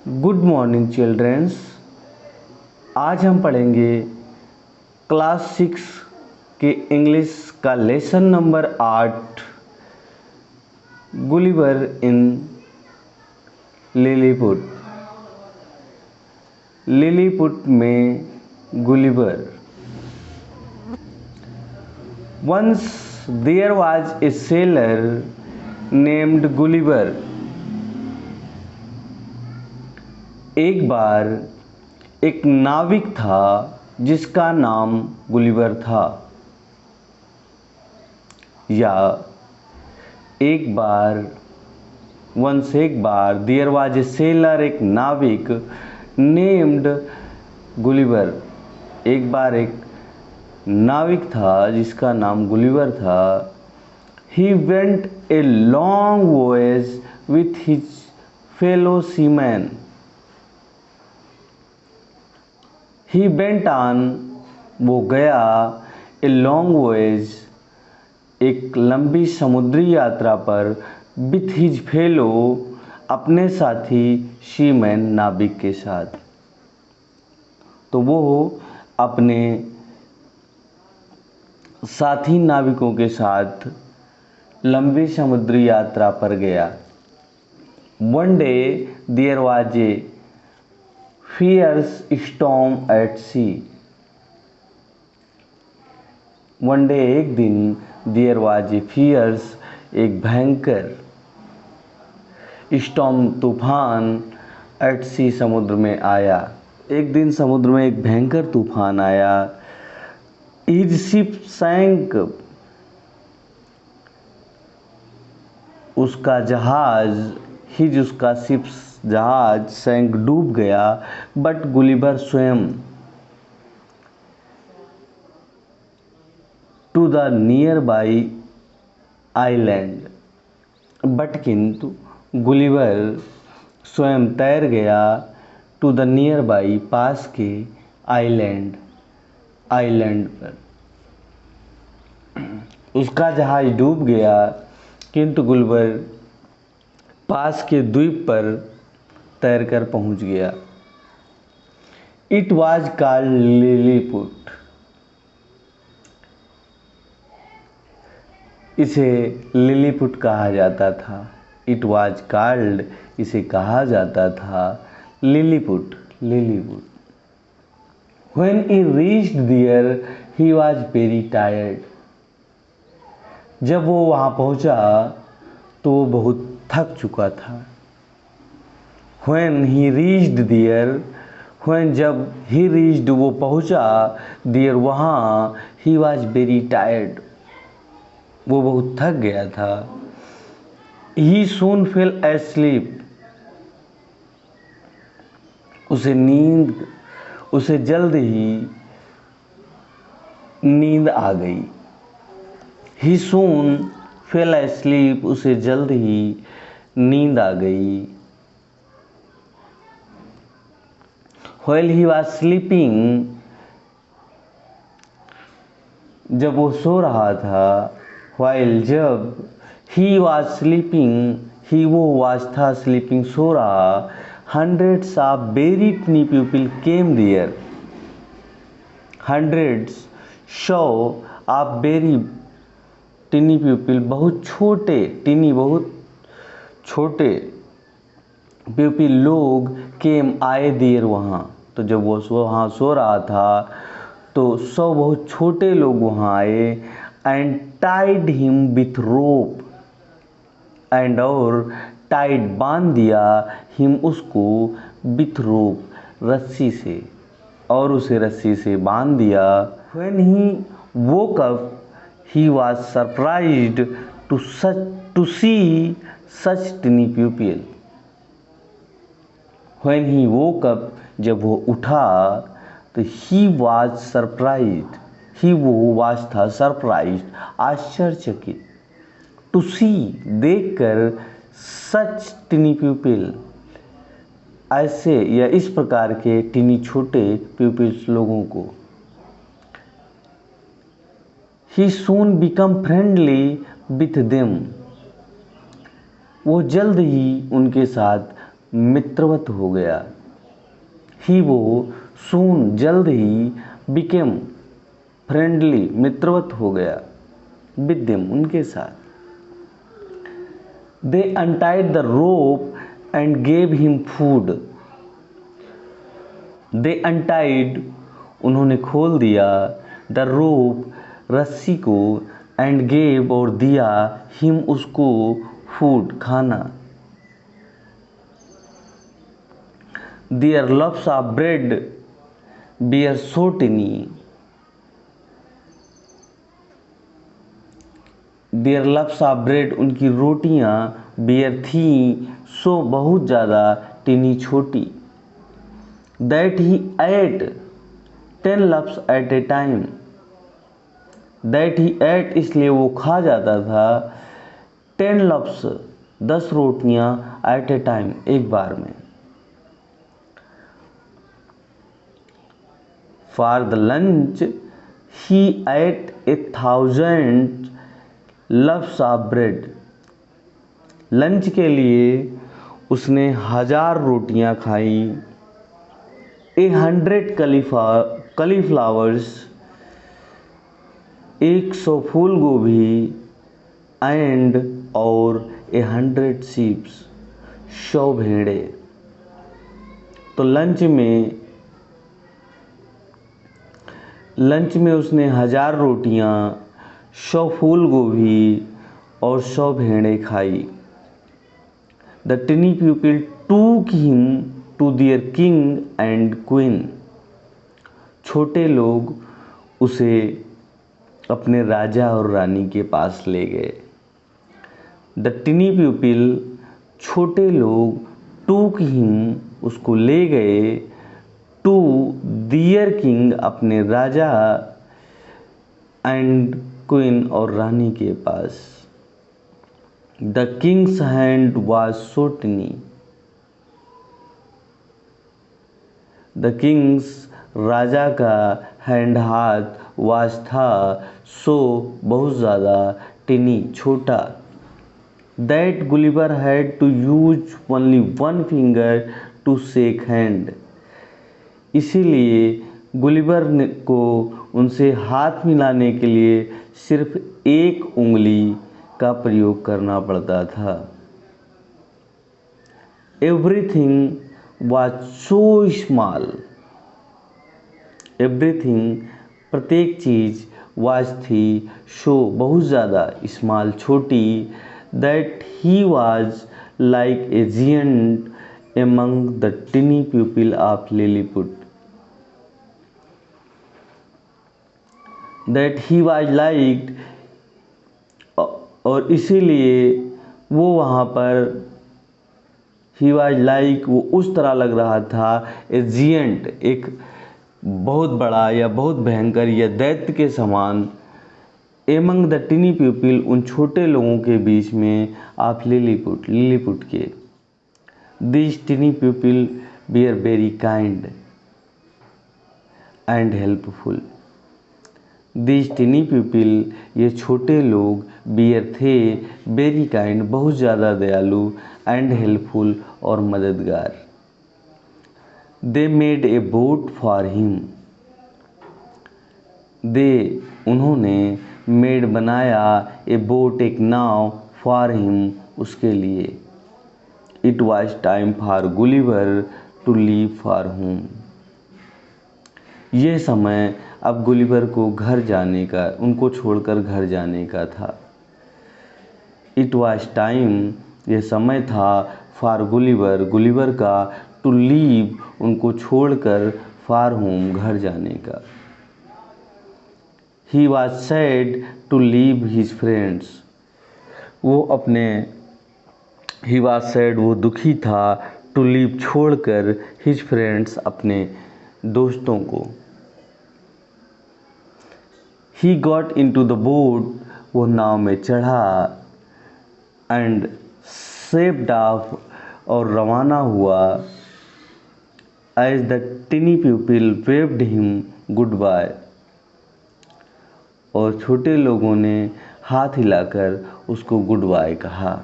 Good morning childrens. आज हम पढ़ेंगे क्लास 6 के इंग्लिश का lesson number 8 Gulliver in Lilliput. Lilliput में Gulliver. Once there was a sailor named Gulliver. एक बार एक नाविक था जिसका नाम गुलिवर था। या एक बार देयर वाज ए सेलर, एक नाविक नेम्ड गुलिवर। एक बार एक नाविक था जिसका नाम गुलिवर था। He went a long voyage with his fellow seaman. He went on, वो गया, ए लॉन्ग वॉयज, एक लंबी समुद्री यात्रा पर, विथ हिज फेलो, अपने साथी, सीमैन, नाविक के साथ। तो वो अपने साथी नाविकों के साथ लंबी समुद्री यात्रा पर गया। One day there was a fierce storm at sea। One day, एक दिन, देयर वाज ए fierce, एक भयंकर, स्टॉर्म, तूफान, एट सी, समुद्र में आया। एक दिन समुद्र में एक भयंकर तूफान आया। हिज शिप सैंक, उसका जहाज, उसका शिप, जहाज सैंक, डूब गया। But Gulliver swam to the nearby island. But किंतु गुलिवर स्वयं तैर गया टू द नियर बाई, पास के, आइलैंड पर। उसका जहाज डूब गया किंतु गुलिवर पास के द्वीप पर तैरकर पहुंच गया। It was called Lilliput. इसे लिलीपुट कहा जाता था। इट वाज कॉल्ड, इसे कहा जाता था, Lilliput. When he reached there he was very tired. जब वो वहां पहुंचा तो वो बहुत थक चुका था। When he reached there, जब he reached, वो पहुंचा, there, वहाँ, he was very tired, वो बहुत थक गया था। He soon fell asleep, उसे जल्द ही नींद आ गई। He soon fell asleep, उसे जल्द ही नींद आ गई। While he was sleeping, जब वो सो रहा था, while, जब, he was sleeping, वो was था, sleeping, सो रहा, hundreds of very tiny people came there। hundreds, 100 of very tiny people, बहुत छोटे, tiny, बहुत छोटे, people, लोग, came, आए, देर, वहाँ। तो जब वो वहाँ सो रहा था तो 100 बहुत छोटे लोग वहाँ आए। And tied him with rope, and, और, टाइड, बांध दिया, हिम, उसको, विथ रोप, रस्सी से, और उसे रस्सी से बांध दिया। When he woke up he was surprised to see such tiny people. When he woke up, जब वो उठा तो he was surprised, वो was था, surprised, आश्चर्यचकित, to see, देखकर, such tiny people, ऐसे या इस प्रकार के टिनी, छोटे, pupils, लोगों को। He soon become friendly with them, वो जल्द ही उनके साथ मित्रवत हो गया। ही वो सून जल्द ही बिकेम फ्रेंडली मित्रवत हो गया विद देम उनके साथ। They untied the rope and gave him food. They untied उन्होंने खोल दिया, द रोप रस्सी को, एंड गेव और दिया, हिम उसको, फूड खाना। Their loaves of bread were so tiny. Their loaves of bread उनकी रोटियां बियर थी सो बहुत ज़्यादा, टिनी छोटी। That he ate 10 loaves at a time. That he ate इसलिए वो खा जाता था 10 लव्स 10 रोटियां एट ए टाइम एक बार में। For the lunch he ate 1000 loaves of bread. Lunch के लिए उसने 1000 रोटियां खाई। 100 कलीफ्लावर्स 100 फूल गोभी, एंड और 100 शीप्स 100 भेड़े। तो लंच में उसने 1000 रोटियां, 100 फूल गोभी और 100 भेड़ें खाई। The tiny people took him to their king and queen. छोटे लोग उसे अपने राजा और रानी के पास ले गए। द टिनी पीपल छोटे लोग, टूक हिम उसको ले गए, टू दियर किंग अपने राजा, एंड क्वीन और रानी के पास। The king's hand was so tiny. The king's राजा का हैंड हाथ वाज था सो बहुत ज़्यादा, टिनी छोटा। That Gulliver had to use only 1 finger to shake hand. इसीलिए गुलिवर को उनसे हाथ मिलाने के लिए सिर्फ एक उंगली का प्रयोग करना पड़ता था। Everything was so small. Everything प्रत्येक चीज, वाज थी, शो बहुत ज़्यादा, स्मॉल छोटी, that he was like a giant among the tiny people of Lilliput. That he was like, और इसीलिए वो वहाँ पर ही वाज लाइक वो उस तरह लग रहा था, ए जियंट एक बहुत बड़ा या बहुत भयंकर या दैत्य के समान, एमंग द टिनी पीपल उन छोटे लोगों के बीच में, ऑफ लिलीपुट के। This tiny people we are very kind and helpful. This tiny people ये छोटे लोग, बियर थे, वेरी काइंड बहुत ज़्यादा दयालु, एंड हेल्पफुल और मददगार। They made a boat for him. They उन्होंने, मेड बनाया, ए बोट एक नाव, फॉर हिम उसके लिए। It was time for Gulliver to leave for home. ये समय अब गुलिवर को घर जाने का, उनको छोड़कर घर जाने का था। इट वॉज टाइम ये समय था, फॉर गुलिवर का, टू लीव उनको छोड़कर, फॉर होम घर जाने का। He was sad to leave his friends. वो अपने, ही वॉज सैड वो दुखी था, टू लीव छोड़कर, हिज फ्रेंड्स अपने दोस्तों को। He got into the boat वो नाव में चढ़ा, एंड सेप्ड ऑफ और रवाना हुआ, as the tiny people waved him goodbye. और छोटे लोगों ने हाथ हिलाकर उसको गुड बाय कहा।